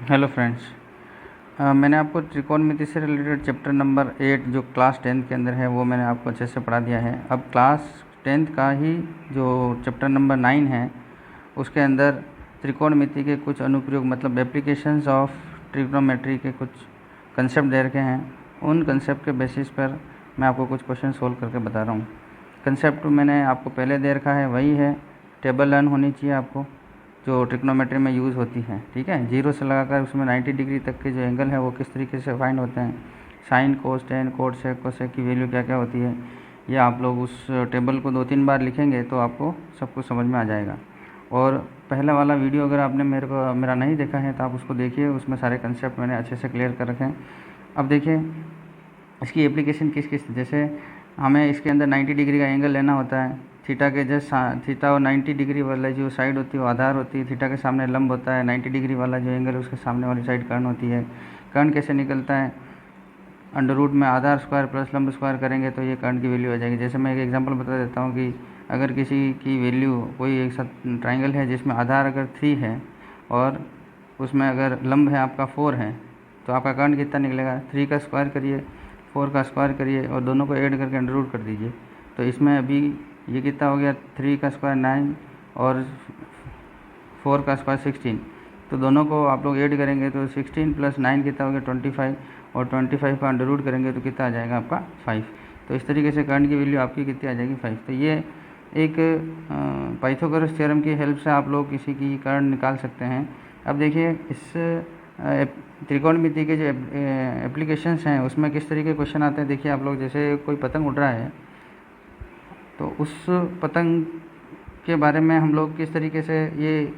Hello friends. मैंने आपको त्रिकोणमिति से रिलेटेड चैप्टर नंबर 8 जो क्लास 10th के अंदर है वो मैंने आपको अच्छे से पढ़ा दिया है। अब क्लास 10th का ही जो चैप्टर नंबर 9 है उसके अंदर त्रिकोणमिति के कुछ अनुप्रयोग मतलब एप्लीकेशंस ऑफ ट्रिग्नोमेट्री के कुछ कंसेप्ट दे रखे हैं। उन कंसेप्ट के बेसिस पर मैं आपको कुछ क्वेश्चन सोल्व करके बता रहा हूँ। कंसेप्ट मैंने आपको पहले दे रखा है, वही है। टेबल लर्न होनी चाहिए आपको जो ट्रिग्नोमेट्री में यूज़ होती है, ठीक है। जीरो से लगाकर उसमें 90 डिग्री तक के जो एंगल है वो किस तरीके से फाइंड होते हैं, sine cos tan cot sec cosec की वैल्यू क्या क्या होती है, ये आप लोग उस टेबल को 2-3 बार लिखेंगे तो आपको सब कुछ समझ में आ जाएगा। और पहला वाला वीडियो अगर आपने मेरा नहीं देखा है तो आप उसको देखिए, उसमें सारे कंसेप्ट मैंने अच्छे से क्लियर कर रखे हैं। अब देखिए इसकी एप्लीकेशन किस किस, जैसे हमें इसके अंदर 90 डिग्री का एंगल लेना होता है। थीटा के जस्ट थीटा और 90 डिग्री वाला जो साइड होती है वो आधार होती है, थीटा के सामने लंब होता है, 90 डिग्री वाला जो एंगल है उसके सामने वाली साइड कर्ण होती है। कर्ण कैसे निकलता है, अंडर रूट में आधार स्क्वायर प्लस लंब स्क्वायर करेंगे तो ये कर्ण की वैल्यू आ जाएगी। जैसे मैं एक एग्जांपल बता देता हूँ कि अगर किसी की वैल्यू कोई एक ट्राइंगल है जिसमें आधार अगर 3 है और उसमें अगर लंब है आपका 4 है तो आपका कर्ण कितना निकलेगा, 3 का स्क्वायर करिए 4 का स्क्वायर करिए और दोनों को ऐड करके अंडर रूट कर दीजिए। तो इसमें अभी ये कितना हो गया, 3 का स्क्वायर 9 और 4 का स्क्वायर 16। तो दोनों को आप लोग ऐड करेंगे तो 16 + 9 कितना हो गया 25 और 25 का अंडर रूट करेंगे तो कितना आ जाएगा आपका 5। तो इस तरीके से कर्ण की वैल्यू आपकी कितनी आ जाएगी 5। तो ये एक पाइथागोरस थ्योरम की हेल्प से आप लोग किसी की कर्ण निकाल सकते हैं। अब देखिए इस त्रिकोणमिति के जो एप्लीकेशंस हैं उसमें किस तरीके के क्वेश्चन आते हैं। देखिए आप लोग, जैसे कोई पतंग उड़ रहा है तो उस पतंग के बारे में हम लोग किस तरीके से, ये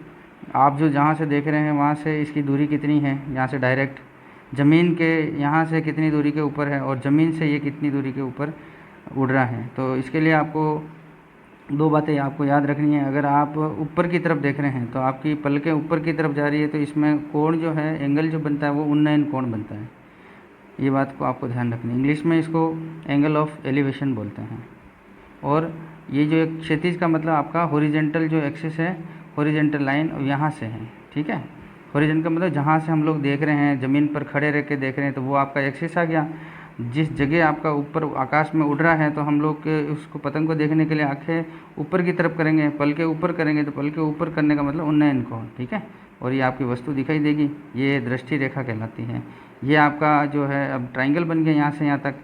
आप जो जहाँ से देख रहे हैं वहाँ से इसकी दूरी कितनी है, यहाँ से डायरेक्ट ज़मीन के यहाँ से कितनी दूरी के ऊपर है और ज़मीन से ये कितनी दूरी के ऊपर उड़ रहा है। तो इसके लिए आपको 2 बातें आपको याद रखनी है। अगर आप ऊपर की तरफ देख रहे हैं तो आपकी पलकें ऊपर की तरफ जा रही है तो इसमें कोण जो है, एंगल जो बनता है वो उन्नयन कोण बनता है। ये बात को आपको ध्यान रखनी है। इंग्लिश में इसको एंगल ऑफ एलिवेशन बोलते हैं। और ये जो एक क्षैतिज का मतलब आपका हॉरिजेंटल जो एक्सिस है, हॉरिजेंटल लाइन यहाँ से है, ठीक है। हॉरिजेंटल का मतलब जहाँ से हम लोग देख रहे हैं, ज़मीन पर खड़े रह के देख रहे हैं तो वो आपका एक्सिस आ गया। जिस जगह आपका ऊपर आकाश में उड़ रहा है तो हम लोग के उसको पतंग को देखने के लिए आंखें ऊपर की तरफ करेंगे, पल के ऊपर करेंगे तो पल के ऊपर करने का मतलब उन्नयन कोण, ठीक है। और ये आपकी वस्तु दिखाई देगी, ये दृष्टि रेखा कहलाती है। ये आपका जो है अब ट्राइंगल बन गया यहाँ से यहाँ तक।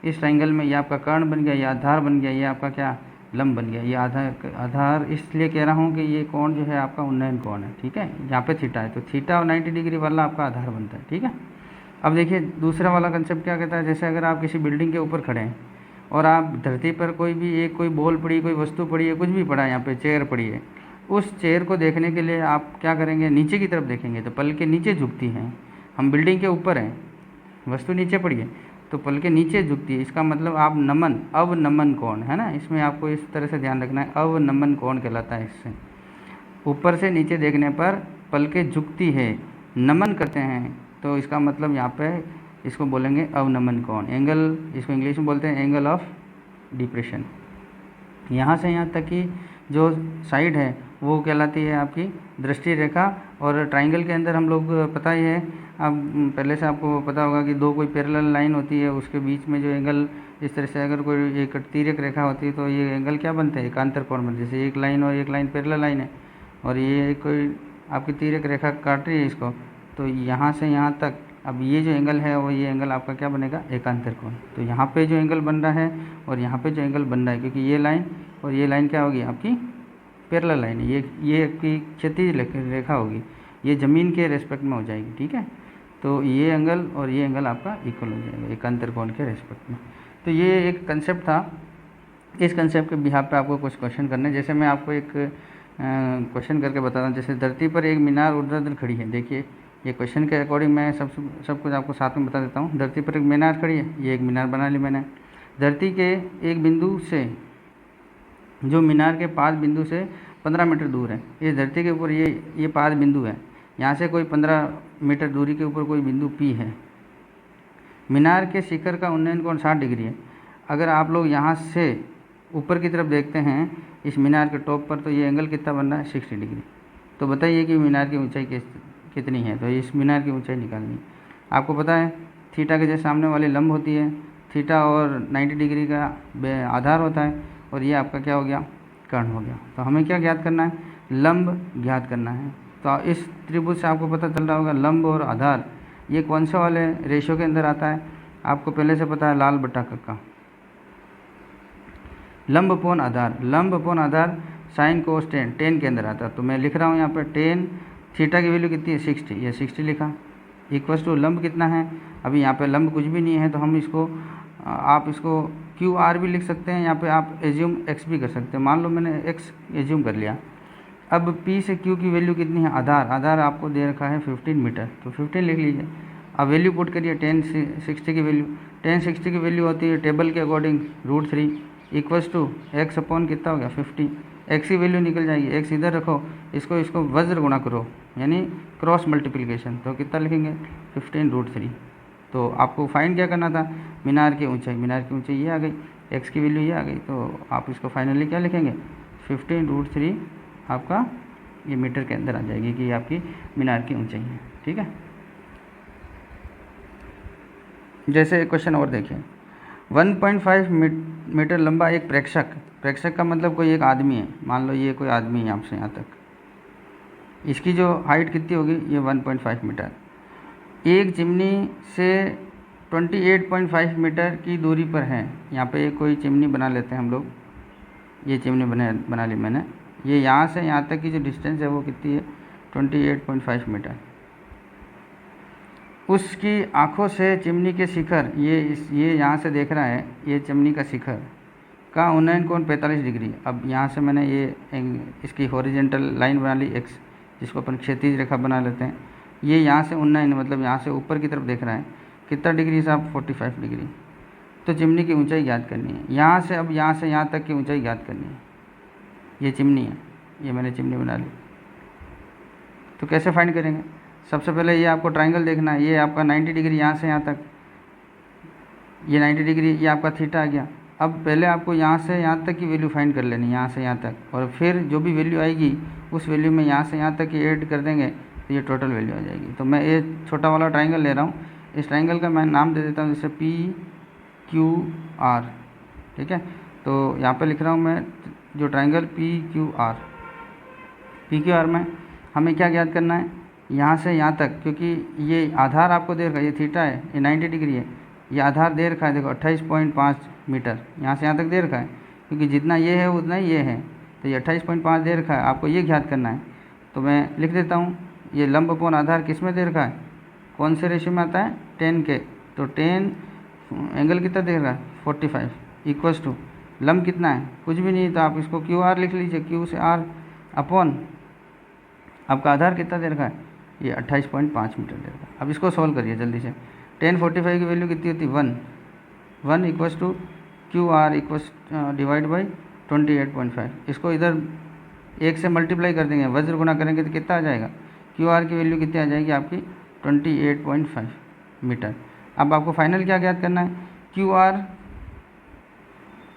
इस ट्राइंगल में ये आपका कर्ण बन गया, ये आधार बन गया, ये आपका क्या लंब बन गया। ये आधार इसलिए कह रहा हूँ कि ये कोण जो है आपका उन्नयन कोण है, ठीक है। यहाँ पे थीटा है तो थीटा और 90 डिग्री वाला आपका आधार बनता है, ठीक है। अब देखिए दूसरा वाला कंसेप्ट क्या कहता है, जैसे अगर आप किसी बिल्डिंग के ऊपर खड़े हैं और आप धरती पर कोई भी एक कोई बॉल पड़ी, कोई वस्तु पड़ी है, कुछ भी पड़ा है, यहाँ पे चेयर पड़ी है, उस चेयर को देखने के लिए आप क्या करेंगे, नीचे की तरफ देखेंगे तो पल के नीचे झुकती हैं। हम बिल्डिंग के ऊपर हैं, वस्तु नीचे पड़ी है तो पल के नीचे झुकती है, इसका मतलब आप नमन अवनमन कोण है ना, इसमें आपको इस तरह से ध्यान रखना है। अवनमन कोण कहलाता है। इससे ऊपर से नीचे देखने पर पल के झुकती है, नमन करते हैं तो इसका मतलब यहाँ पे इसको बोलेंगे अवनमन कोण। एंगल इसको इंग्लिश में बोलते हैं एंगल ऑफ डिप्रेशन। यहाँ से यहाँ तक की जो साइड है वो कहलाती है आपकी दृष्टि रेखा। और ट्राइंगल के अंदर हम लोग पता ही है, अब पहले से आपको पता होगा कि 2 कोई पैरेलल लाइन होती है, उसके बीच में जो एंगल इस तरह से अगर कोई एक तिर्यक रेखा होती है तो ये एंगल क्या बनते हैं, एकांतर कोण बनते हैं। जैसे एक लाइन और एक लाइन पैरेलल लाइन है और ये कोई आपकी तिर्यक रेखा काट रही है इसको, तो यहाँ से यहाँ तक अब ये जो एंगल है वो ये एंगल आपका क्या बनेगा, एकांतर कोण। तो यहाँ पे जो एंगल बन रहा है और यहाँ पे जो एंगल बन रहा है, क्योंकि ये लाइन और ये लाइन क्या होगी आपकी पैरेलल लाइन है, ये आपकी क्षैतिज रेखा होगी, ये ज़मीन के रेस्पेक्ट में हो जाएगी, ठीक है। तो ये एंगल और ये एंगल आपका इक्वल हो जाएगा एकांतर कोण के रेस्पेक्ट में। तो ये एक कंसेप्ट था। इस कंसेप्ट के बिहाफ पे आपको कुछ क्वेश्चन करने, जैसे मैं आपको एक क्वेश्चन करके बताता हूँ। जैसे धरती पर एक मीनार ऊर्ध्वाधर खड़ी है। देखिए ये क्वेश्चन के अकॉर्डिंग मैं सब कुछ आपको साथ में बता देता हूँ। धरती पर एक मीनार खड़ी है, ये एक मीनार बना ली मैंने। धरती के एक बिंदु से, जो मीनार के पाद बिंदु से 15 मीटर दूर है, इस धरती के ऊपर ये पाद बिंदु है, यहाँ से कोई 15 मीटर दूरी के ऊपर कोई बिंदु P है। मीनार के शिखर का उन्नयन कोण 60 डिग्री है। अगर आप लोग यहाँ से ऊपर की तरफ देखते हैं इस मीनार के टॉप पर तो ये एंगल कितना बन रहा है, 60 डिग्री। तो बताइए कि मीनार की ऊंचाई कितनी है, तो इस मीनार की ऊंचाई निकालनी है। आपको पता है थीटा के जो सामने वाली लंब होती है, थीटा और 90 डिग्री का आधार होता है, और ये आपका क्या हो गया, कर्ण हो गया। तो हमें क्या ज्ञात करना है, लंब ज्ञात करना है। तो इस त्रिभुज से आपको पता चल रहा होगा लंब और आधार ये कौन से वाले रेशो के अंदर आता है, आपको पहले से पता है, लाल बटा कक्का। लंब अपॉन आधार, लंब अपॉन आधार साइन कोस टेन, टेन के अंदर आता है। तो मैं लिख रहा हूँ यहाँ पर टेन, थीटा की वैल्यू कितनी है 60, ये 60 लिखा, इक्वल्स टू लंब कितना है, अभी यहाँ पे लंब कुछ भी नहीं है, तो हम इसको आप इसको क्यू आर भी लिख सकते हैं, यहाँ पे आप एज्यूम एक्स भी कर सकते हैं। मान लो मैंने एक्स एज्यूम कर लिया। अब पी से क्यू की वैल्यू कितनी है, आधार, आधार आपको दे रखा है 15 मीटर, तो 15 लिख लीजिए। अब वैल्यू पुट करिए, 1060 की वैल्यू, 1060 की वैल्यू होती है टेबल के according √3 equals to x upon कितना हो गया 50। एक्स की वैल्यू निकल जाएगी, एक्स इधर रखो, इसको वज्र गुणा करो, यानी क्रॉस मल्टीप्लिकेशन, तो कितना लिखेंगे 15√3। तो आपको फाइंड क्या करना था, मीनार की ऊंचाई, मीनार की ऊंचाई ये आ गई, एक्स की वैल्यू ये आ गई, तो आप इसको फाइनली क्या लिखेंगे 15√3 आपका ये मीटर के अंदर आ जाएगी कि आपकी मीनार की ऊंचाई है। ठीक है, जैसे एक क्वेश्चन और देखिए, 1.5 मीटर लंबा एक प्रेक्षक, प्रेक्षक का मतलब कोई एक आदमी है, मान लो ये कोई आदमी है आपसे यहाँ तक, इसकी जो हाइट कितनी होगी, ये 1.5 मीटर, एक चिमनी से 28.5 मीटर की दूरी पर है। यहाँ पे कोई चिमनी बना लेते हैं हम लोग, ये चिमनी बना ली मैंने, ये यहाँ से यहाँ तक की जो डिस्टेंस है वो कितनी है 28.5 मीटर। उसकी आँखों से चिमनी के शिखर, ये यहाँ से देख रहा है, ये चिमनी का शिखर का उन्नयन कोण 45 डिग्री। अब यहाँ से मैंने ये इसकी हॉरिजेंटल लाइन बना ली एक्स, जिसको अपन क्षैतिज रेखा बना लेते हैं। ये यहाँ से उन्नयन मतलब यहाँ से ऊपर की तरफ देख रहा है, कितना डिग्री साहब 45 डिग्री। तो चिमनी की ऊंचाई ज्ञात करनी है यहाँ से, अब यहाँ से यहाँ तक की ऊंचाई ज्ञात करनी है। ये चिमनी है, ये मैंने चिमनी बना ली, तो कैसे फाइंड करेंगे, सबसे पहले ये आपको ट्राइंगल देखना है, ये आपका 90 डिग्री यहाँ से यहाँ तक, ये 90 डिग्री, ये आपका थीटा आ गया। अब पहले आपको यहाँ से यहाँ तक की वैल्यू फाइंड कर लेनी, यहाँ से यहाँ तक, और फिर जो भी वैल्यू आएगी उस वैल्यू में यहाँ से यहाँ तक की ऐड कर देंगे, तो ये टोटल वैल्यू आ जाएगी। तो मैं ये छोटा वाला ट्राइंगल ले रहा हूँ, इस ट्राइंगल का मैं नाम दे देता हूँ जैसे PQR। ठीक है, तो यहाँ पे लिख रहा हूँ मैं जो ट्राइंगल PQR में हमें क्या ज्ञात करना है, यहाँ से यहाँ तक, क्योंकि ये आधार आपको दे रखा है, ये थीटा है, ये 90 डिग्री है, ये आधार दे रखा है, देखो 28.5 मीटर यहाँ से यहाँ तक दे रखा है, क्योंकि जितना ये है उतना ही ये है, तो ये 28.5 दे रखा है, आपको ये ज्ञात करना है। तो मैं लिख देता हूँ, ये लंब अपॉन आधार किस में दे रखा है, कौन से रेशियो में आता है 10 के, तो 10 एंगल कितना दे रहा है 45 इक्वल्स टू लंब कितना है कुछ भी नहीं, तो आप इसको QR लिख लीजिए, Q से R अपॉन आपका आधार कितना दे रखा है, ये 28.5 मीटर दे रखा है। अब इसको सॉल्व करिए जल्दी से, 1045 की वैल्यू कितनी होती है 1 equals to QR equals divide by 28.5, इसको इधर 1 से मल्टीप्लाई कर देंगे, वज्र गुना करेंगे तो कितना आ जाएगा, QR की वैल्यू कितनी आ जाएगी आपकी 28.5 मीटर। अब आपको फाइनल क्या ज्ञात करना है, QR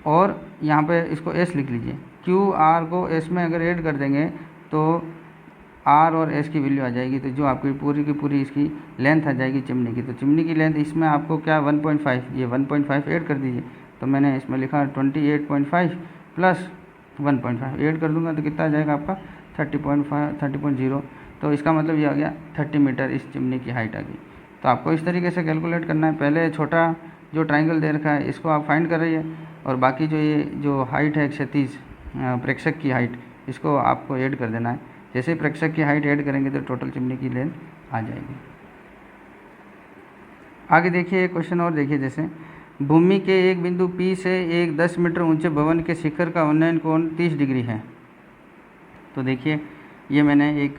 और यहाँ पे इसको S लिख लीजिए, QR को S में अगर ऐड कर देंगे तो R और S की वैल्यू आ जाएगी, तो जो आपकी पूरी की पूरी इसकी लेंथ आ जाएगी चिमनी की। तो चिमनी की लेंथ इसमें आपको क्या 1.5, ये 1.5 ऐड कर दीजिए, तो मैंने इसमें लिखा 28.5 प्लस 1.5 ऐड कर दूंगा तो कितना आ जाएगा आपका 30.0, तो इसका मतलब ये आ गया 30 मीटर इस चिमनी की हाइट आ गई। तो आपको इस तरीके से कैलकुलेट करना है, पहले छोटा जो ट्राइंगल दे रखा है इसको आप फाइंड कर रहिए, और बाकी जो हाइट है क्षैतिज प्रेक्षक की हाइट, इसको आपको ऐड कर देना है। जैसे ही प्रेक्षक की हाइट ऐड करेंगे तो टोटल चिमनी की लेंथ आ जाएगी। आगे देखिए एक क्वेश्चन और देखिए, जैसे भूमि के एक बिंदु P से एक 10 मीटर ऊंचे भवन के शिखर का उन्नयन कोण 30 डिग्री है। तो देखिए ये मैंने एक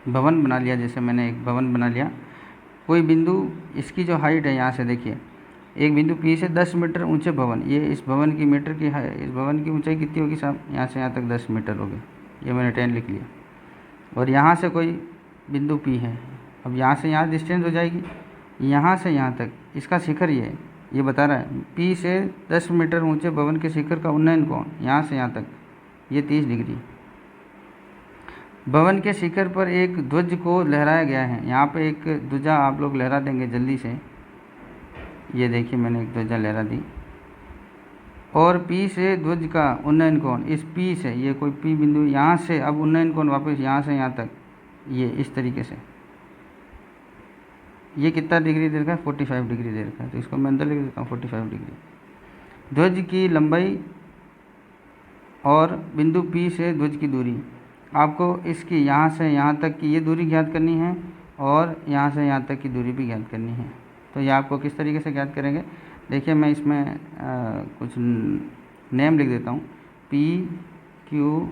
भवन बना लिया, जैसे मैंने एक भवन बना लिया, कोई बिंदु इसकी जो हाइट है यहाँ से देखिए, एक बिंदु P से 10 मीटर ऊंचे भवन, ये इस भवन की मीटर की इस भवन की ऊंचाई कितनी होगी साहब, यहाँ से यहाँ तक 10 मीटर होगी, ये मैंने 10 लिख लिया। और यहाँ से कोई बिंदु P है, अब यहाँ से यहाँ डिस्टेंस हो जाएगी, यहाँ से यहाँ तक इसका शिखर ये बता रहा है P से 10 मीटर ऊंचे भवन के शिखर का उन्नयन कोण यहाँ से यहाँ तक ये 30 डिग्री। भवन के शिखर पर एक ध्वज को लहराया गया है। यहाँ पे एक ध्वजा आप लोग लहरा देंगे जल्दी से। ये देखिए मैंने एक ध्वजा लहरा दी। और P से ध्वज का उन्नयन कोण, इस P से, ये कोई P बिंदु, यहाँ से अब उन्नयन कोण वापस यहाँ से यहाँ तक, ये इस तरीके से, ये कितना डिग्री दे रखा है, 45 डिग्री दे रखा है। तो इसको मैं अंदर लिख देता हूँ 45 डिग्री। ध्वज की लंबाई और बिंदु P से ध्वज की दूरी, आपको इसकी यहाँ से यहाँ तक की ये दूरी ज्ञात करनी है और यहाँ से यहाँ तक की दूरी भी ज्ञात करनी है। तो ये आपको किस तरीके से ज्ञात करेंगे, देखिए मैं इसमें कुछ नेम लिख देता हूँ, P, Q,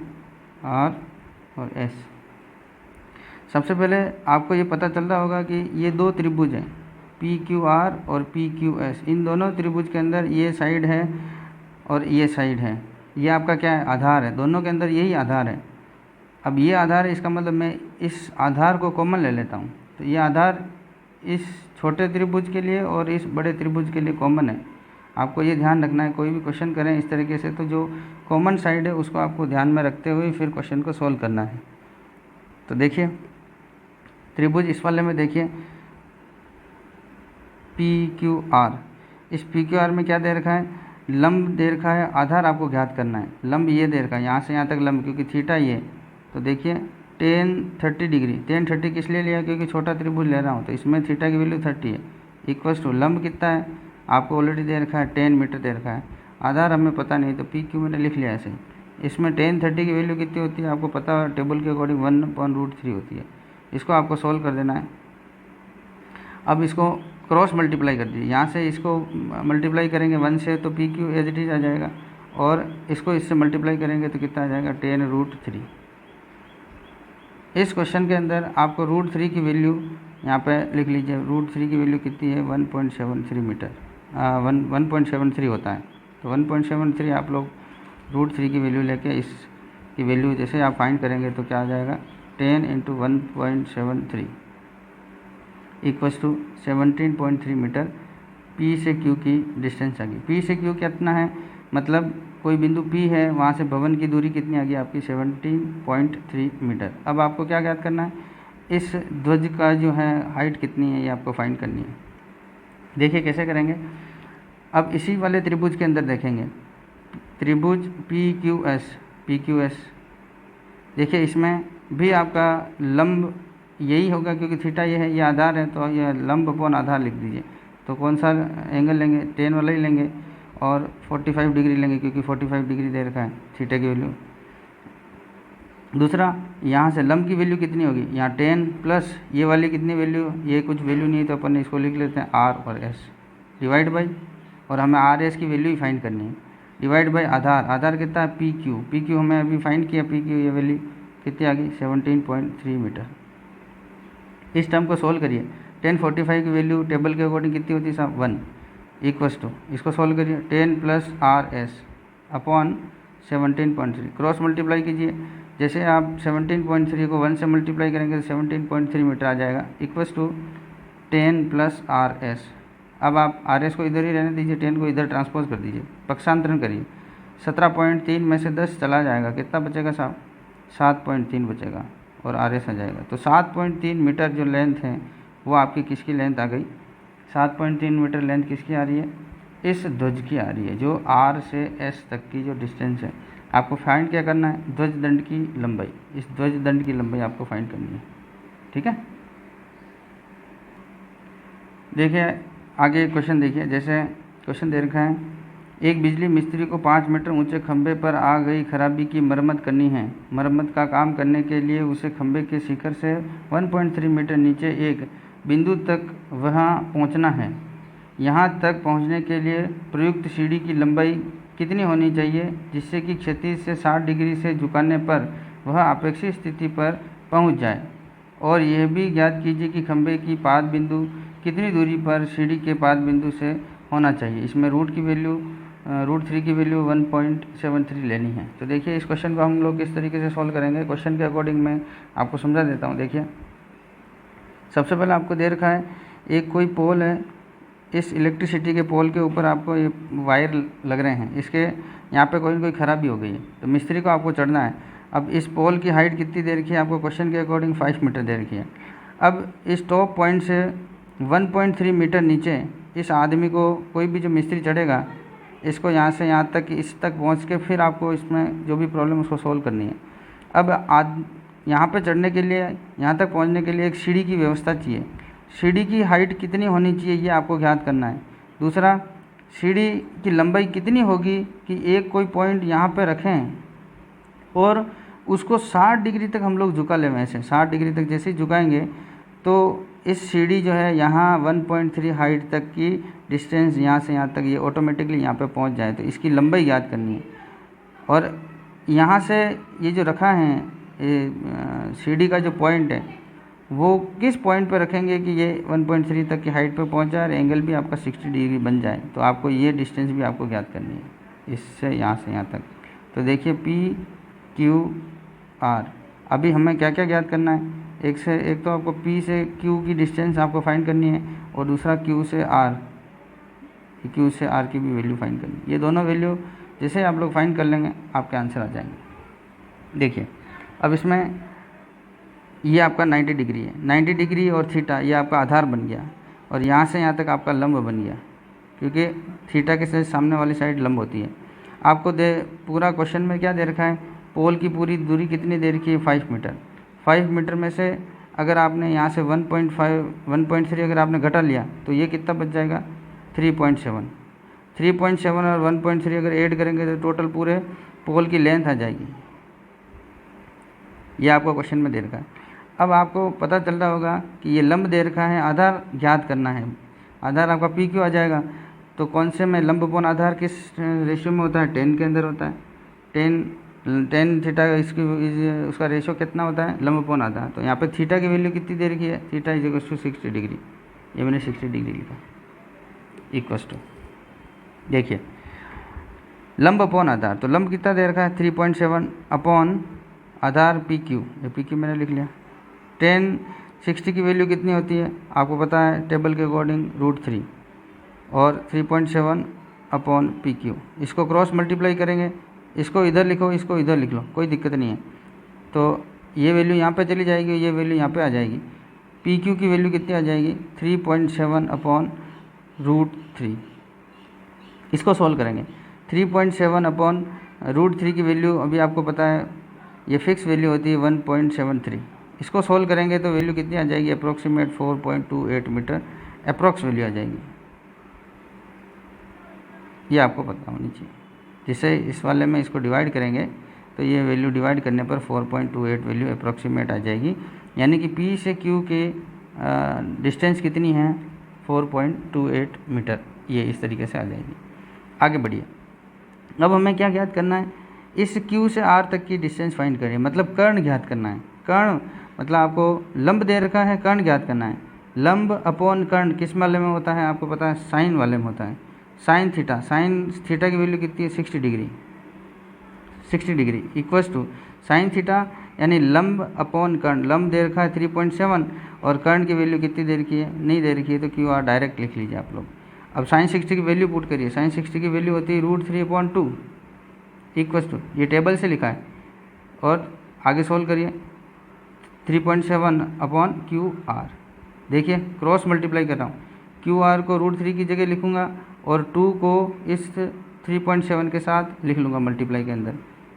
R और S। सबसे पहले आपको ये पता चल रहा होगा कि ये दो त्रिभुज हैं, PQR और PQS। इन दोनों त्रिभुज के अंदर ये साइड है और ये साइड है, ये आपका क्या है, आधार है। दोनों के अंदर यही आधार है। अब ये आधार है, इसका मतलब मैं इस आधार को कॉमन ले लेता हूँ। तो ये आधार इस छोटे त्रिभुज के लिए और इस बड़े त्रिभुज के लिए कॉमन है। आपको ये ध्यान रखना है, कोई भी क्वेश्चन करें इस तरीके से तो जो कॉमन साइड है उसको आपको ध्यान में रखते हुए फिर क्वेश्चन को सॉल्व करना है। तो देखिए त्रिभुज इस वाले में देखिए PQR, इस PQR में क्या दे रखा है, लंब दे रखा है, आधार आपको ज्ञात करना है। लंब ये दे रखा है, यहाँ से यहाँ तक लंब, क्योंकि थीटा ये, तो देखिए 10-30 डिग्री। 10-30 किस लिए लिया, क्योंकि छोटा त्रिभुज ले रहा हूँ, तो इसमें थीटा की वैल्यू 30 है। इक्वल्स टू लंब कितना है, आपको ऑलरेडी दे रखा है 10 मीटर दे रखा है, आधार हमें पता नहीं तो PQ मैंने लिख लिया ऐसे। इसमें 10-30 की वैल्यू कितनी होती है आपको पता है, टेबल के अकॉर्डिंग 1/√3 होती है। इसको आपको सोल्व कर देना है। अब इसको क्रॉस मल्टीप्लाई कर दीजिए, यहाँ से इसको मल्टीप्लाई करेंगे 1 से तो PQ एज इट इज आ जाएगा, और इसको इससे मल्टीप्लाई करेंगे तो कितना आ जाएगा, 10√3। इस क्वेश्चन के अंदर आपको √3 की वैल्यू यहाँ पे लिख लीजिए। √3 की वैल्यू कितनी है, 1.73 मीटर, 1.73 होता है। तो 1.73 आप लोग √3 की वैल्यू लेके इसकी वैल्यू जैसे आप फाइंड करेंगे तो क्या आ जाएगा, 10 × 1.73 इक्वल्स टू 17.3 मीटर। P से Q की डिस्टेंस आ गई। P से Q कितना है, मतलब कोई बिंदु P है, वहाँ से भवन की दूरी कितनी आ गई आपकी, 17.3 मीटर। अब आपको क्या ज्ञात करना है, इस ध्वज का जो है हाइट कितनी है ये आपको फाइंड करनी है। देखिए कैसे करेंगे। अब इसी वाले त्रिभुज के अंदर देखेंगे, त्रिभुज PQS, देखिए इसमें भी आपका लंब यही होगा, क्योंकि थीटा ये है, ये आधार है, तो ये लंब अपॉन आधार लिख दीजिए। तो कौन सा एंगल लेंगे, 10 वाला ही लेंगे और 45 डिग्री लेंगे, क्योंकि 45 डिग्री दे रखा है थीटा की वैल्यू। दूसरा, यहाँ से लंब की वैल्यू कितनी होगी, यहाँ 10 प्लस ये वाली कितनी वैल्यू, ये कुछ वैल्यू नहीं है तो अपन इसको लिख लेते हैं R और S डिवाइड बाई, और हमें RS की वैल्यू ही फाइंड करनी है, डिवाइड बाई आधार कितना है, PQ हमें अभी फाइंड किया, PQ ये वैल्यू कितनी आ गई, 17.3 मीटर। इस टर्म को सोल्व करिए। 1045 की वैल्यू टेबल के अकॉर्डिंग कितनी होती है साहब, 1 इक्वल्स टू, इसको सोल्व करिए, 10 + RS अपॉन 17.3, क्रॉस मल्टीप्लाई कीजिए। जैसे आप 17.3 को 1 से मल्टीप्लाई करेंगे तो 17.3 मीटर आ जाएगा, इक्वल्स टू 10 + RS। अब आप RS को इधर ही रहने दीजिए, 10 को इधर ट्रांसपोज कर दीजिए, पक्षांतरण करिए। 17.3 में से 10 चला जाएगा, कितना बचेगा साहब, 7.3 बचेगा और RS आ जाएगा। तो 7.3 मीटर जो लेंथ है वो आपकी किसकी लेंथ आ गई, 7.3 मीटर लेंथ किसकी आ रही है, इस ध्वज की आ रही है, जो R से S तक की जो डिस्टेंस है। आपको फाइंड क्या करना है, ध्वज दंड की लंबाई, इस ध्वज दंड की लंबाई आपको फाइंड करनी है, ठीक है। देखिए आगे क्वेश्चन देखिए, जैसे क्वेश्चन दे रखा है, एक बिजली मिस्त्री को 5 मीटर ऊंचे खंभे पर आ गई खराबी की मरम्मत करनी है। मरम्मत का काम करने के लिए उसे खंभे के शिखर से 1.3 मीटर नीचे एक बिंदु तक वहां पहुंचना है। यहां तक पहुंचने के लिए प्रयुक्त सीढ़ी की लंबाई कितनी होनी चाहिए, जिससे कि क्षैतिज से 60 डिग्री से झुकाने पर वह अपेक्षित स्थिति पर पहुंच जाए। और यह भी ज्ञात कीजिए कि खंभे की पाद बिंदु कितनी दूरी पर सीढ़ी के पाद बिंदु से होना चाहिए। इसमें √3 की वैल्यू 1.73 लेनी है। तो देखिए इस क्वेश्चन को हम लोग किस तरीके से सॉल्व करेंगे, क्वेश्चन के अकॉर्डिंग मैं आपको समझा देता हूँ। देखिए सबसे पहले आपको दे रखा है, एक कोई पोल है, इस इलेक्ट्रिसिटी के पोल के ऊपर आपको ये वायर लग रहे हैं, इसके यहाँ पे कोई खराबी हो गई है, तो मिस्त्री को आपको चढ़ना है। अब इस पोल की हाइट कितनी दे रखी है आपको क्वेश्चन के अकॉर्डिंग 5 मीटर दे रखी है। अब इस टॉप पॉइंट से 1.3 मीटर नीचे इस आदमी को कोई भी जो मिस्त्री चढ़ेगा, इसको यहाँ से यहाँ तक इस तक पहुँच के फिर आपको इसमें जो भी प्रॉब्लम उसको सोल्व करनी है। अब यहाँ पे चढ़ने के लिए, यहाँ तक पहुँचने के लिए एक सीढ़ी की व्यवस्था चाहिए। सीढ़ी की हाइट कितनी होनी चाहिए ये आपको ज्ञात करना है। दूसरा, सीढ़ी की लंबाई कितनी होगी कि एक कोई पॉइंट यहाँ पे रखें और उसको 60 डिग्री तक हम लोग झुका लें। वैसे 60 डिग्री तक जैसे ही झुकाएंगे तो इस सीढ़ी जो है यहाँ 1.3 हाइट तक की डिस्टेंस यहाँ से यहाँ तक ये ऑटोमेटिकली यहाँ पे पहुँच जाए। तो इसकी लंबाई याद करनी है। और यहाँ से ये जो रखा है ये सीढ़ी का जो पॉइंट है वो किस पॉइंट पे रखेंगे कि ये 1.3 तक की हाइट पे पहुँच जाए और एंगल भी आपका 60 डिग्री बन जाए। तो आपको ये डिस्टेंस भी आपको ज्ञात करनी है इससे यहाँ तक। तो देखिए PQR। अभी हमें क्या क्या ज्ञात करना है, एक तो आपको P से Q की डिस्टेंस आपको फाइंड करनी है और दूसरा Q से R की भी वैल्यू फाइंड करनी है। ये दोनों वैल्यू जैसे आप लोग फाइंड कर लेंगे आपके आंसर आ जाएंगे। देखिए अब इसमें ये आपका 90 डिग्री है, 90 डिग्री और थीटा ये आपका आधार बन गया और यहाँ से यहाँ तक आपका लंब बन गया, क्योंकि थीटा के सामने वाली साइड लंब होती है। आपको पूरा क्वेश्चन में क्या दे रखा है, पोल की पूरी दूरी कितनी दे रखी है 5 मीटर। 5 मीटर में से अगर आपने यहाँ से 1.3 अगर आपने घटा लिया तो ये कितना बच जाएगा 3.7 और 1.3 अगर ऐड करेंगे तो टोटल पूरे पोल की लेंथ आ जाएगी। ये आपको क्वेश्चन में दे रखा है। अब आपको पता चल रहा होगा कि ये लंब दे रखा है, आधार ज्ञात करना है। आधार आपका PQ आ जाएगा। तो कौन से में लंब अपॉन आधार किस रेशियो में होता है, 10 के अंदर होता है। 10 थीटा उसका रेशियो कितना होता है, लंब अपॉन आधार। तो यहाँ पे थीटा की वैल्यू कितनी दे रखी है, theta is equal to 60 degree. ये मैंने 60 डिग्री लिखा इक्वल टू, देखिए लंब अपॉन आधार। तो लंब कितना दे रखा है 3.7 अपॉन आधार PQ, ये PQ मैंने लिख लिया। 60 की वैल्यू कितनी होती है आपको पता है टेबल के अकॉर्डिंग √3 और 3.7 अपॉन PQ। इसको क्रॉस मल्टीप्लाई करेंगे, इसको इधर लिखो इसको इधर लिख लो, कोई दिक्कत नहीं है। तो ये वैल्यू यहाँ पे चली जाएगी, ये वैल्यू यहाँ पे आ जाएगी। PQ की वैल्यू कितनी आ जाएगी 3.7 अपॉन √3। इसको सॉल्व करेंगे। 3.7 अपॉन √3 की वैल्यू अभी आपको पता है ये फिक्स वैल्यू होती है 1.73। इसको सोल्व करेंगे तो वैल्यू कितनी आ जाएगी, अप्रोक्सीमेट 4.28 मीटर अप्रोक्स वैल्यू आ जाएगी। ये आपको पता होनी चाहिए। जिसे इस वाले में इसको डिवाइड करेंगे तो ये वैल्यू डिवाइड करने पर 4.28 वैल्यू अप्रोक्सीमेट आ जाएगी। यानी कि P से Q के डिस्टेंस कितनी है 4.28 मीटर। ये इस तरीके से आ जाएगी। आगे बढ़िए। अब हमें क्या ज्ञात करना है, इस Q से R तक की डिस्टेंस फाइंड करिए, मतलब कर्ण ज्ञात करना है। कर्ण मतलब आपको लंब दे रखा है, कर्ण ज्ञात करना है। लंब अपॉन कर्ण किस वाले में होता है आपको पता है, साइन वाले में होता है। साइन थीटा की वैल्यू कितनी है 60 degree equals to sine theta, यानी लंब अपॉन कर्ण। लंब दे रखा है 3.7 और कर्ण की वैल्यू कितनी दे रखी है, नहीं दे रखी है, तो QR डायरेक्ट लिख लीजिए आप लोग। अब साइन 60 की वैल्यू पुट करिए। साइन 60 की वैल्यू होती है √3/2 इक्वल्स टू, ये टेबल से लिखा है और आगे सोल्व करिए 3.7 अपॉन QR। देखिए क्रॉस मल्टीप्लाई कर रहा हूँ, QR को √3 की जगह लिखूँगा और 2 को इस 3.7 के साथ लिख लूँगा मल्टीप्लाई के अंदर।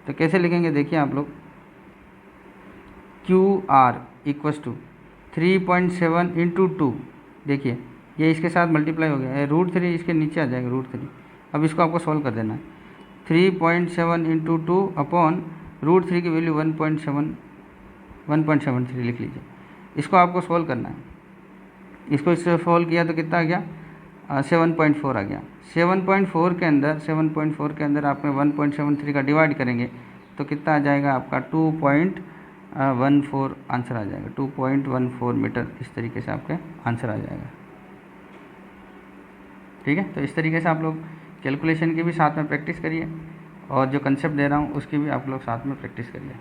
तो कैसे लिखेंगे देखिए आप लोग, QR इक्वल्स टू 3.7 इंटू 2। देखिए ये इसके साथ मल्टीप्लाई हो गया है, √3 इसके नीचे आ जाएगा √3। अब इसको आपको सॉल्व कर देना है। 3.7 इंटू 2 अपॉन √3 की वैल्यू 1.73 लिख लीजिए। इसको आपको सॉल्व करना है। इसको इससे सॉल्व किया तो कितना आ गया 7.4 आ गया। 7.4 के अंदर आप में 1.73 का डिवाइड करेंगे तो कितना आ जाएगा आपका 2.14 आंसर आ जाएगा। 2.14 मीटर इस तरीके से आपका आंसर आ जाएगा। ठीक है, तो इस तरीके से आप लोग कैलकुलेशन की भी साथ में प्रैक्टिस करिए और जो कंसेप्ट दे रहा हूँ उसकी भी आप लोग साथ में प्रैक्टिस करिए।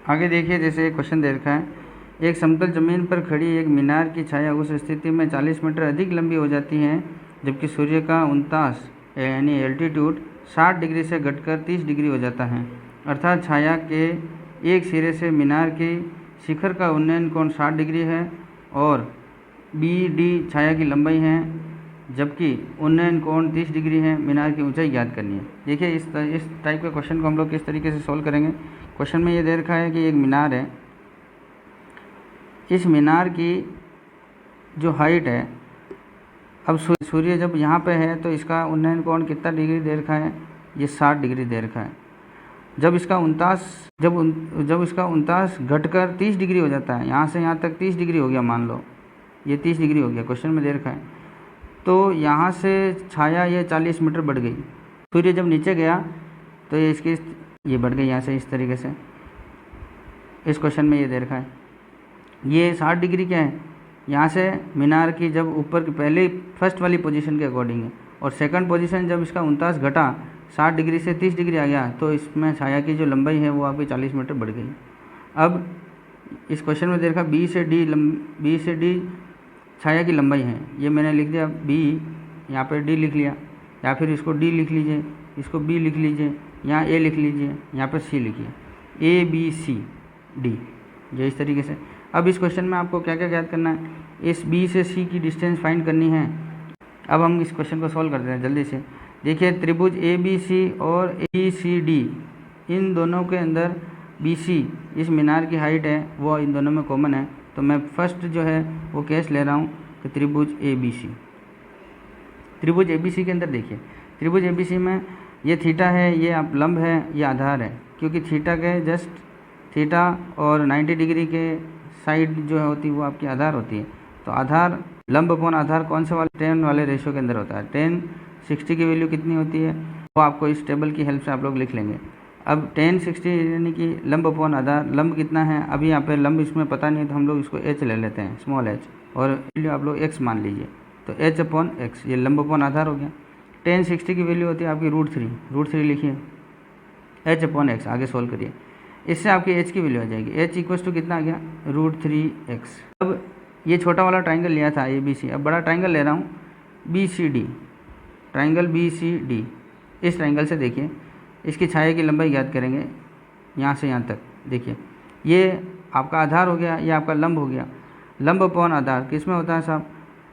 आगे देखिए, जैसे क्वेश्चन दे रखा है, एक समतल जमीन पर खड़ी एक मीनार की छाया उस स्थिति में 40 मीटर अधिक लंबी हो जाती है जबकि सूर्य का 49 यानी एल्टीट्यूड 60 डिग्री से घटकर 30 डिग्री हो जाता है, अर्थात छाया के एक सिरे से मीनार के शिखर का उन्नयन कोण 60 डिग्री है और बी डी छाया की लंबाई है, जबकि उन्नयन कोण 30 डिग्री है। मीनार की ऊंचाई ज्ञात करनी है। देखिए इस टाइप के क्वेश्चन को हम लोग किस तरीके से सॉल्व करेंगे। क्वेश्चन में ये दे रखा है कि एक मीनार है, इस मीनार की जो हाइट है, अब सूर्य जब यहाँ पे है तो इसका उन्नयन कोण कितना डिग्री दे रखा है, ये 60 डिग्री दे रखा है। जब इसका 49 घटकर 30 डिग्री हो जाता है, यहाँ से यहाँ तक 30 डिग्री हो गया, मान लो ये 30 डिग्री हो गया, क्वेश्चन में दे रखा है, तो यहाँ से छाया ये 40 मीटर बढ़ गई। सूर्य जब नीचे गया तो ये बढ़ गई यहाँ से इस तरीके से। इस क्वेश्चन में ये दे रखा है। ये 60 डिग्री क्या है, यहाँ से मीनार की जब ऊपर की पहले फर्स्ट वाली पोजीशन के अकॉर्डिंग है, और सेकंड पोजीशन जब इसका 49 घटा 60 डिग्री से 30 डिग्री आ गया, तो इसमें छाया की जो लंबाई है वो आपकी 40 मीटर बढ़ गई। अब इस क्वेश्चन में देखा बी से डी छाया की लंबाई है, ये मैंने लिख दिया बी, यहाँ पर डी लिख लिया, या फिर इसको डी लिख लीजिए, इसको बी लिख लीजिए, यहाँ ए लिख लीजिए, यहाँ पर सी लिखिए, ए बी सी डी, ये इस तरीके से। अब इस क्वेश्चन में आपको क्या क्या ज्ञात करना है, इस बी से सी की डिस्टेंस फाइंड करनी है। अब हम इस क्वेश्चन को सॉल्व करते हैं जल्दी से। देखिए त्रिभुज ए बी सी और ए सी डी, इन दोनों के अंदर बी सी इस मीनार की हाइट है वो इन दोनों में कॉमन है, तो मैं फर्स्ट जो है वो केस ले रहा हूँ कि त्रिभुज ए बी सी। त्रिभुज ए बी सी के अंदर देखिए, त्रिभुज ए बी सी में ये थीटा है, ये आप लंब है, ये आधार है, क्योंकि थीटा के जस्ट थीटा और 90 डिग्री के साइड जो होती है वो आपकी आधार होती है। तो आधार लंब अपॉन आधार कौन से वाले 10 वाले रेशियो के अंदर होता है। 10 60 की वैल्यू कितनी होती है वो आपको इस टेबल की हेल्प से आप लोग लिख लेंगे। अब 10 60 यानी कि लंब अपॉन आधार, लंब कितना है, अभी यहाँ पे लंब इसमें पता नहीं है तो हम लोग इसको h ले लेते हैं, स्मॉल h, और वैल्यू आप लोग x मान लीजिए, तो h अपॉन x, ये लंब अपॉन आधार हो गया। 10 60 की वैल्यू होती है आपकी √3 लिखिए, h अपॉन x, आगे सोल्व करिए, इससे आपकी h की वैल्यू आ जाएगी, h इक्वल्स टू कितना आ गया √3x। अब ये छोटा वाला ट्राइंगल लिया था ABC, अब बड़ा ट्राइंगल ले रहा हूँ BCD, ट्राइंगल BCD। इस ट्राइंगल से देखिए इसकी छाया की लंबाई ज्ञात करेंगे यहाँ से यहाँ तक। देखिए ये आपका आधार हो गया, ये आपका लंब हो गया। लंब अपॉन आधार किस में होता है साहब,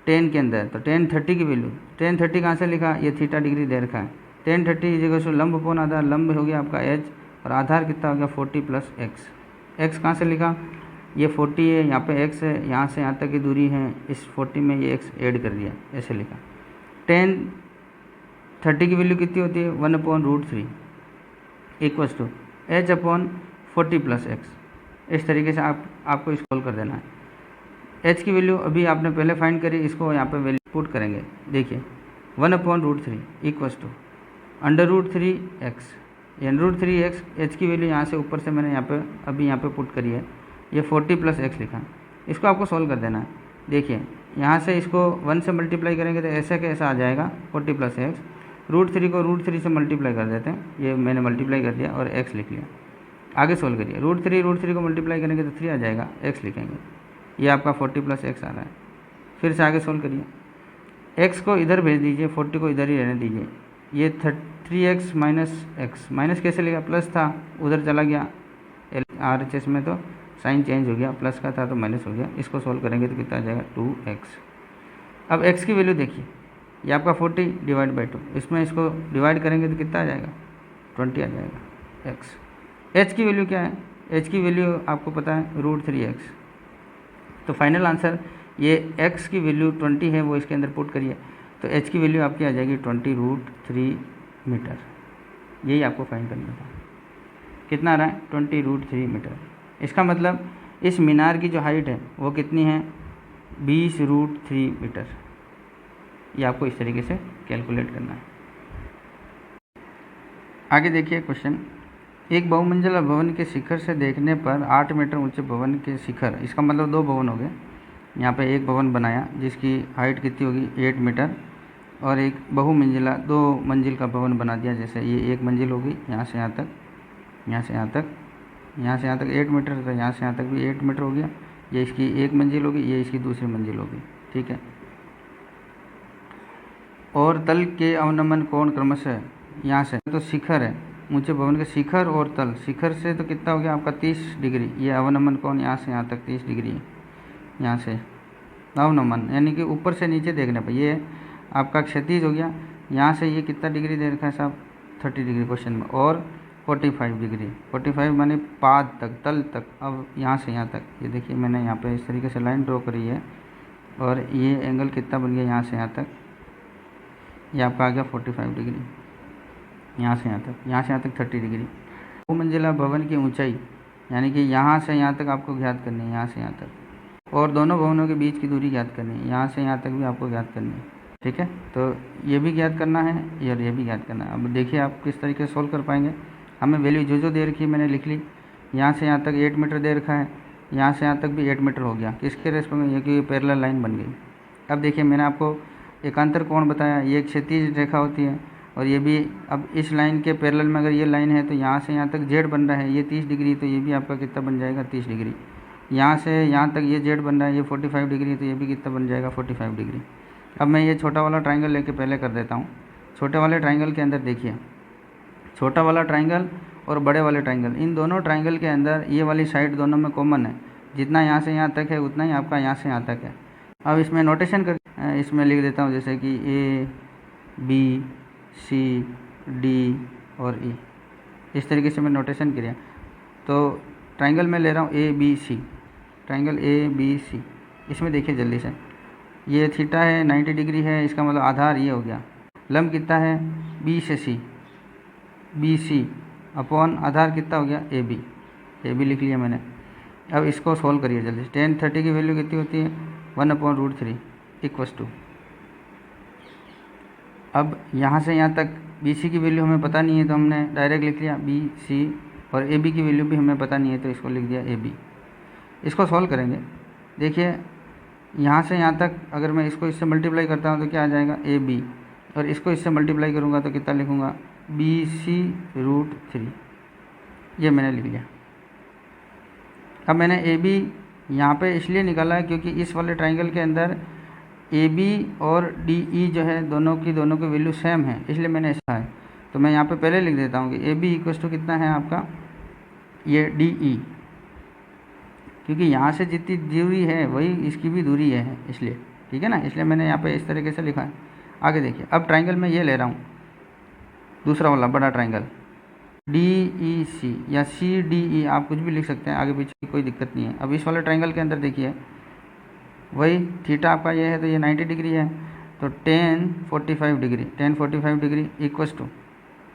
10 के अंदर, तो 10 30 की वैल्यू, 10 30 कहाँ से लिखा, ये थीटा डिग्री दे रखा है, 10 30 इज लंब अपॉन आधार, लंब हो गया आपका h और आधार कितना हो गया 40 + x। x कहाँ से लिखा, ये 40 है, यहाँ पे x है, यहाँ से यहाँ तक की दूरी है, इस 40 में ये x ऐड कर दिया, ऐसे लिखा। 10 30 की वैल्यू कितनी होती है 1/√3 equals to h upon 40 + x। इस तरीके से आपको इसको सोल्व कर देना है। h की वैल्यू अभी आपने पहले फाइंड करी, इसको यहाँ पे वैल्यू पुट करेंगे। देखिए 1/√3 equals to √3x, √3x, h की वैल्यू यहाँ से ऊपर से मैंने यहाँ पे पुट करी है, ये 40 + x लिखा। इसको आपको सोल्व कर देना है। देखिए यहाँ से इसको 1 से मल्टीप्लाई करेंगे तो ऐसा कैसा आ जाएगा 40 + x, √3 को √3 से मल्टीप्लाई कर देते हैं, ये मैंने मल्टीप्लाई कर दिया और x लिख लिया। आगे सोल्व करिए, √3 को मल्टीप्लाई करेंगे तो 3 आ जाएगा, x लिखेंगे, ये आपका 40 + x आ रहा है। फिर से आगे सोल्व करिए, x को इधर भेज दीजिए, 40 को इधर ही रहने दीजिए, ये 3x - x, माइनस कैसे लिखा, प्लस था उधर चला गया, RHS में तो साइन चेंज हो गया, प्लस का था तो माइनस हो गया। इसको सोल्व करेंगे तो कितना आ जाएगा 2x। अब x की वैल्यू देखिए, ये आपका 40 / 2, इसमें इसको डिवाइड करेंगे तो कितना आ जाएगा 20 आ जाएगा x। h की वैल्यू क्या है, h की वैल्यू आपको पता है √3x। तो फाइनल आंसर ये x की वैल्यू 20 है, वो इसके अंदर पुट करिए, तो h की वैल्यू आपकी आ जाएगी 20√3 मीटर। यही आपको फाइंड करना था। कितना आ रहा है 20√3 मीटर। इसका मतलब इस मीनार की जो हाइट है वो कितनी है 20√3 मीटर। ये आपको इस तरीके से कैलकुलेट करना है। आगे देखिए क्वेश्चन, एक बहुमंजिला भवन के शिखर से देखने पर 8 मीटर ऊंचे भवन के शिखर, इसका मतलब 2 भवन हो गए। यहाँ पे एक भवन बनाया जिसकी हाइट कितनी होगी 8 मीटर, और एक बहुमंजिला 2 मंजिल का भवन बना दिया, जैसे ये 1 मंजिल होगी, यहाँ से यहाँ तक, यहाँ से यहाँ तक, यहाँ से यहाँ तक 8 मीटर, तो यहाँ से यहाँ तक भी 8 मीटर हो गया। ये इसकी 1 मंजिल होगी, ये इसकी दूसरी मंजिल होगी, ठीक है। और तल के अवनमन कोण क्रमशः यहाँ से तो शिखर है, ऊंचे भवन के शिखर और तल, शिखर से तो कितना हो गया आपका 30 डिग्री, ये अवनमन कोण यहाँ से यहाँ तक 30 डिग्री है, यहाँ से अवनमन यानी कि ऊपर से नीचे देखने पर ये आपका क्षैतिज हो गया। यहाँ से ये कितना डिग्री दे रखा है साहब 30 डिग्री क्वेश्चन में, और 45 डिग्री, 45 माने पाद तक, तल तक। अब यहाँ से यहाँ तक ये देखिए मैंने यहाँ पे इस तरीके से लाइन ड्रॉ करी है, और ये एंगल कितना बन गया यहाँ से यहाँ तक, ये आपका आ गया 45 डिग्री, यहाँ से यहाँ तक 30 डिग्री। 2 मंजिला भवन की ऊंचाई यानी कि यहाँ से यहाँ तक आपको ज्ञात करनी है, यहाँ से यहाँ तक, और दोनों भवनों के बीच की दूरी ज्ञात करनी है, यहाँ से यहाँ तक भी आपको ज्ञात करनी है। ठीक है, तो ये भी ज्ञात करना है और ये भी ज्ञात करना है। अब देखिए आप किस तरीके से सोल्व कर पाएंगे। हमें वैल्यू जो दे रखी है मैंने लिख ली, यहाँ से यहाँ तक 8 मीटर दे रखा है, यहाँ से यहाँ तक भी 8 मीटर हो गया, किसके रेस्पेक्ट में, ये कि पैरेलल लाइन बन गई। अब देखिए मैंने आपको एकांतर कोण बताया, ये एक क्षैतिज रेखा होती है, और ये भी अब इस लाइन के पैरेलल में अगर ये लाइन है तो यहाँ से यहाँ तक जेड बन रहा है, ये 30 डिग्री, तो ये भी आपका कितना बन जाएगा 30 डिग्री। यहाँ से यहाँ तक ये जेड बन रहा है, ये 45 डिग्री, तो ये भी कितना बन जाएगा 45 डिग्री। अब मैं ये छोटा वाला ट्राइंगल लेके पहले कर देता हूँ। छोटे वाले ट्राइंगल के अंदर देखिए, छोटा वाला ट्राइंगल और बड़े वाले ट्राइंगल, इन दोनों ट्राइंगल के अंदर ये वाली साइड दोनों में कॉमन है, जितना यहाँ से यहाँ तक है उतना ही आपका यहाँ से यहाँ तक है। अब इसमें नोटेशन कर, इसमें लिख देता हूँ जैसे कि ए बी सी डी और ई, इस तरीके से मैं नोटेशन किया। तो ट्राइंगल में ले रहा हूँ A B C, triangle A B C, इसमें देखिए जल्दी से, ये थीटा है 90 डिग्री है, इसका मतलब आधार ये हो गया, लंब कितना है बी से सी, बी सी अपॉन आधार कितना हो गया ए बी लिख लिया मैंने। अब इसको सोल्व करिए जल्दी। tan 30 की वैल्यू कितनी होती है 1/√3 इक्वस टू, अब यहाँ से यहाँ तक बी सी की वैल्यू हमें पता नहीं है तो हमने डायरेक्ट लिख लिया बी सी, और ए बी की वैल्यू भी हमें पता नहीं है तो इसको लिख दिया ए बी। इसको सॉल्व करेंगे, देखिए यहाँ से यहाँ तक अगर मैं इसको इससे मल्टीप्लाई करता हूँ तो क्या आ जाएगा ए बी, और इसको इससे मल्टीप्लाई करूँगा तो कितना लिखूँगा BC√3, ये मैंने लिख लिया। अब मैंने ए बी यहाँ पे इसलिए निकाला है क्योंकि इस वाले ट्राइंगल के अंदर ए बी और डी ई जो है दोनों की वैल्यू सेम है, इसलिए मैंने ऐसा है। तो मैं यहाँ पे पहले लिख देता हूँ कि ए बी इक्वस टू कितना है आपका ये डी ई, क्योंकि यहाँ से जितनी दूरी है वही इसकी भी दूरी है, इसलिए ठीक है ना, इसलिए मैंने यहाँ पे इस तरीके से लिखा है। आगे देखिए, अब ट्राइंगल में ये ले रहा हूँ दूसरा वाला बड़ा ट्राइंगल DEC या CDE, आप कुछ भी लिख सकते हैं, आगे पीछे कोई दिक्कत नहीं है। अब इस वाले ट्राइंगल के अंदर देखिए वही थीटा आपका ये है तो ये 90 डिग्री है, तो tan 45 डिग्री इक्वस टू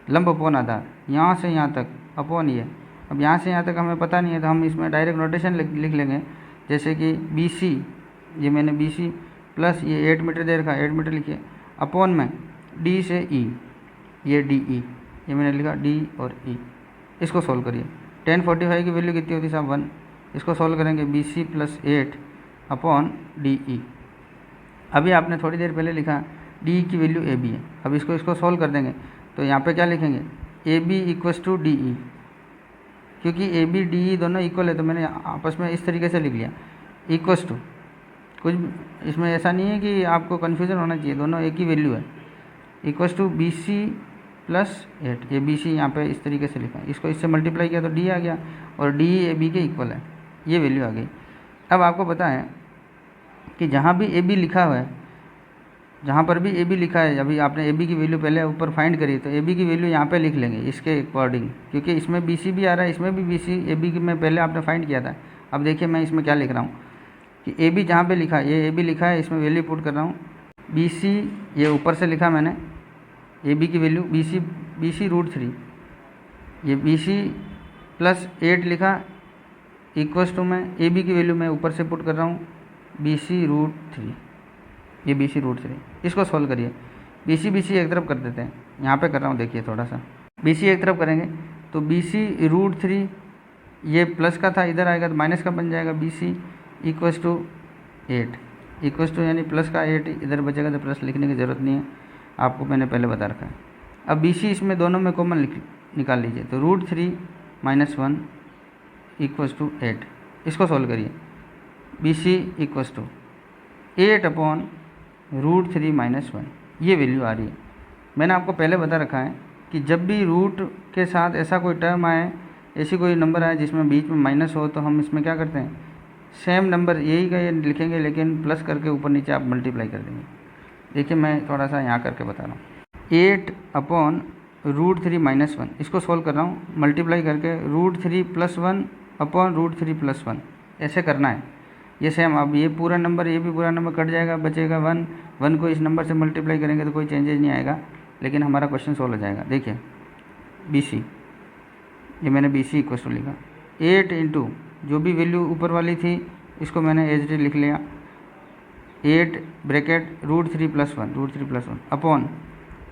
लंब अपॉन आधार यहाँ से यहाँ तक अपॉन ये। अब यहाँ से यहाँ तक हमें पता नहीं है तो हम इसमें डायरेक्ट नोटेशन लिख लेंगे, जैसे कि BC, ये मैंने BC प्लस ये 8 मीटर दे रखा है 8 मीटर लिखिए, अपॉन में D से E, ये DE, ये मैंने लिखा D और E। इसको सोल्व करिए, tan 45 की वैल्यू कितनी होती है साहब 1, इसको सोल्व करेंगे BC प्लस 8 अपॉन DE। अभी आपने थोड़ी देर पहले लिखा DE की वैल्यू AB है, अब इसको सोल्व कर देंगे तो यहाँ पे क्या लिखेंगे AB इक्वस टू DE, क्योंकि AB DE दोनों इक्वल है तो मैंने आपस में इस तरीके से लिख लिया इक्वस टू, कुछ इसमें ऐसा नहीं है कि आपको कन्फ्यूज़न होना चाहिए, दोनों एक ही वैल्यू है, इक्वस टू BC प्लस 8, ये BC यहाँ पे इस तरीके से लिखा है, इसको इससे मल्टीप्लाई किया तो D आ गया और DE AB के इक्वल है, ये वैल्यू आ गई। अब आपको पता है कि जहाँ भी AB लिखा हुआ है, जहाँ पर भी AB लिखा है, अभी आपने AB की वैल्यू पहले ऊपर फाइंड करी तो AB की वैल्यू यहाँ पे लिख लेंगे इसके अकॉर्डिंग, क्योंकि इसमें BC भी आ रहा है, इसमें भी BC AB की में पहले आपने फाइंड किया था। अब देखिए मैं इसमें क्या लिख रहा हूँ कि AB जहाँ पे लिखा है, ये AB लिखा है, इसमें वैल्यू पुट कर रहा हूँ BC, ये ऊपर से लिखा मैंने AB की वैल्यू BC√3, ये BC प्लस 8 लिखा इक्वस टू में AB की वैल्यू मैं ऊपर से पुट कर रहा हूँ BC√3, ये BC√3। इसको सोल्व करिए, BC एक तरफ कर देते हैं, यहाँ पे कर रहा हूँ देखिए थोड़ा सा, BC एक तरफ करेंगे तो BC√3 ये प्लस का था, इधर आएगा तो माइनस का बन जाएगा, BC equals to 8 equals to यानी प्लस का 8 इधर बचेगा तो प्लस लिखने की ज़रूरत नहीं है, आपको मैंने पहले बता रखा है। अब BC इसमें दोनों में कॉमन निकाल लीजिए तो √3 - 1 इक्वस टू 8, इसको सोल्व करिए, BC इक्वस टू 8 अपॉन √3 - 1, ये वैल्यू आ रही है। मैंने आपको पहले बता रखा है कि जब भी रूट के साथ ऐसा कोई टर्म आए, ऐसी कोई नंबर आए जिसमें बीच में माइनस हो, तो हम इसमें क्या करते हैं, सेम नंबर यही का ये लिखेंगे, लेकिन प्लस करके ऊपर नीचे आप मल्टीप्लाई कर देंगे। देखिए मैं थोड़ा सा यहाँ करके बता रहा हूँ। 8/√3 - 1 इसको सोल्व कर रहा हूँ, मल्टीप्लाई करके √3 + 1/√3 + 1 ऐसे करना है। ये सेम, अब ये पूरा नंबर, ये भी पूरा नंबर कट जाएगा, बचेगा 1। 1 को इस नंबर से मल्टीप्लाई करेंगे तो कोई चेंजेज नहीं आएगा, लेकिन हमारा क्वेश्चन सोल्व हो जाएगा। देखिए BC, ये मैंने BC इक्वल लिखा, 8 इंटू जो भी वैल्यू ऊपर वाली थी इसको मैंने एज लिख लिया, 8 bracket √3 + 1 upon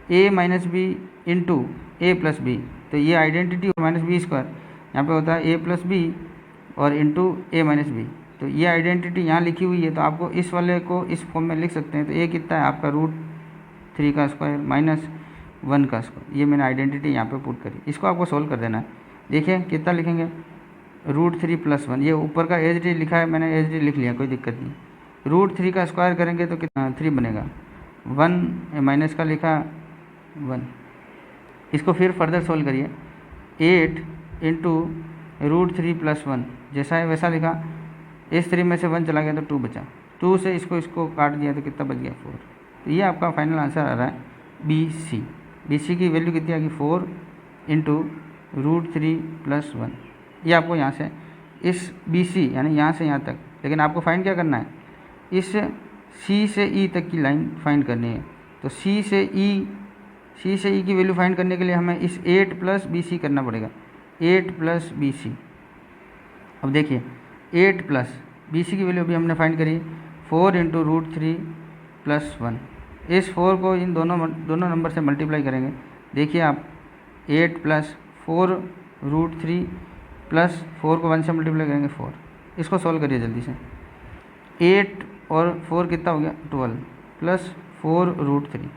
a - b into a + b। तो ये आइडेंटिटी -b², यहाँ पे होता है a + b और इंटू a - b। तो ये आइडेंटिटी यहाँ लिखी हुई है, तो आपको इस वाले को इस फॉर्म में लिख सकते हैं। तो ये कितना है आपका √3 का स्क्वायर माइनस 1 का स्क्वायर, ये मैंने आइडेंटिटी यहाँ पे पुट करी। इसको आपको सोल्व कर देना है। देखिए कितना लिखेंगे, √3 + 1, ये ऊपर का एच डी लिखा है, मैंने एच डी लिख लिया, कोई दिक्कत नहीं। √3 का स्क्वायर करेंगे तो कितना 3 बनेगा, 1 माइनस का लिखा 1। इसको फिर फर्दर सोल्व करिए, 8 इंटू √3 + 1 जैसा है वैसा लिखा, इस 3 में से 1 चला गया तो 2 बचा, 2 से इसको काट दिया तो कितना बच गया 4। तो ये आपका फाइनल आंसर आ रहा है BC। BC की वैल्यू कितनी आ गई, 4 इंटू √3 + 1। ये आपको यहाँ से इस BC यानी यहाँ से यहाँ तक, लेकिन आपको फाइंड क्या करना है, इस C से E तक की लाइन फाइंड करनी है। तो C से E की वैल्यू फाइंड करने के लिए हमें इस 8 + BC करना पड़ेगा, 8 + BC। अब देखिए 8 + BC की वैल्यू अभी हमने फाइंड करी, 4 इंटू √3 + 1। इस 4 को इन दोनों नंबर से मल्टीप्लाई करेंगे। देखिए आप 8 + 4 √3 + 4 को 1 से मल्टीप्लाई करेंगे 4। इसको सॉल्व करिए जल्दी से, 8 और 4 कितना हो गया 12 + 4 √3।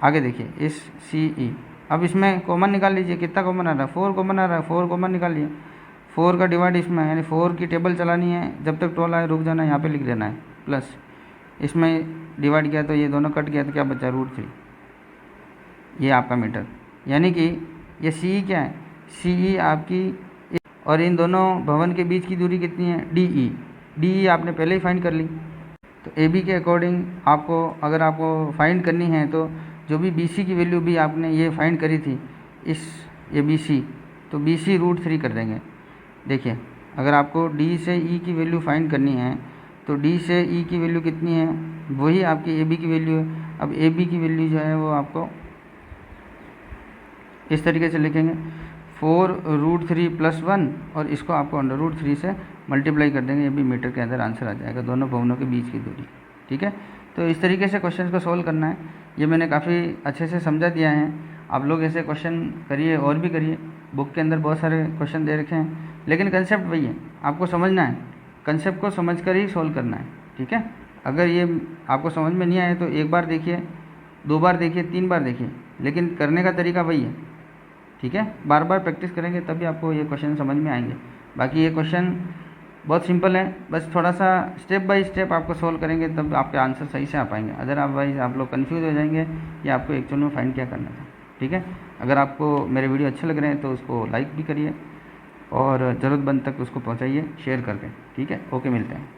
आगे देखिए इस CE, अब इसमें कॉमन निकाल लीजिए, कितना कॉमन आ रहा है, 4 कॉमन आ रहा है, 4 कॉमन निकालिए। 4 का डिवाइड इसमें, यानी 4 की टेबल चलानी है, जब तक 12 आए रुक जाना है, यहाँ पे लिख देना है, प्लस इसमें डिवाइड किया तो ये दोनों कट गया तो क्या बचा √3। ये आपका मीटर, यानी कि ये CE क्या है, CE आपकी, और इन दोनों भवन के बीच की दूरी कितनी है DE आपने पहले ही फाइंड कर ली। तो AB के अकॉर्डिंग आपको, अगर आपको फाइंड करनी है तो जो भी BC की वैल्यू भी आपने ये फाइंड करी थी, ये BC, तो BC √3 कर देंगे। देखिए अगर आपको D से E की वैल्यू फाइंड करनी है तो D से E की वैल्यू कितनी है, वही आपकी AB की वैल्यू है। अब AB की वैल्यू जो है वो आपको इस तरीके से लिखेंगे, 4 √3 + 1 और इसको आपको √3 से मल्टीप्लाई कर देंगे, ये भी मीटर के अंदर आंसर आ जाएगा, दोनों भवनों के बीच की दूरी। ठीक है, तो इस तरीके से क्वेश्चन को सोल्व करना है। ये मैंने काफ़ी अच्छे से समझा दिया है, आप लोग ऐसे क्वेश्चन करिए और भी करिए। बुक के अंदर बहुत सारे क्वेश्चन दे रखे हैं, लेकिन कंसेप्ट वही है, आपको समझना है, कंसेप्ट को समझ कर ही सोल्व करना है। ठीक है, अगर ये आपको समझ में नहीं आए तो एक बार देखिए, 2 बार देखिए, 3 बार देखिए, लेकिन करने का तरीका वही है। ठीक है, बार बार प्रैक्टिस करेंगे तभी आपको ये क्वेश्चन समझ में आएंगे। बाकी ये क्वेश्चन बहुत सिंपल है, बस थोड़ा सा स्टेप बाय स्टेप आपको सोल्व करेंगे तब आपके आंसर सही से आ पाएंगे। अदरवाइज आप लोग कंफ्यूज हो जाएंगे कि आपको एक्चुअल में फाइंड क्या करना था। ठीक है, अगर आपको मेरे वीडियो अच्छे लग रहे हैं तो उसको लाइक भी करिए और ज़रूरतमंद तक उसको पहुंचाइए शेयर करके। ठीक है, ओके, मिलते हैं।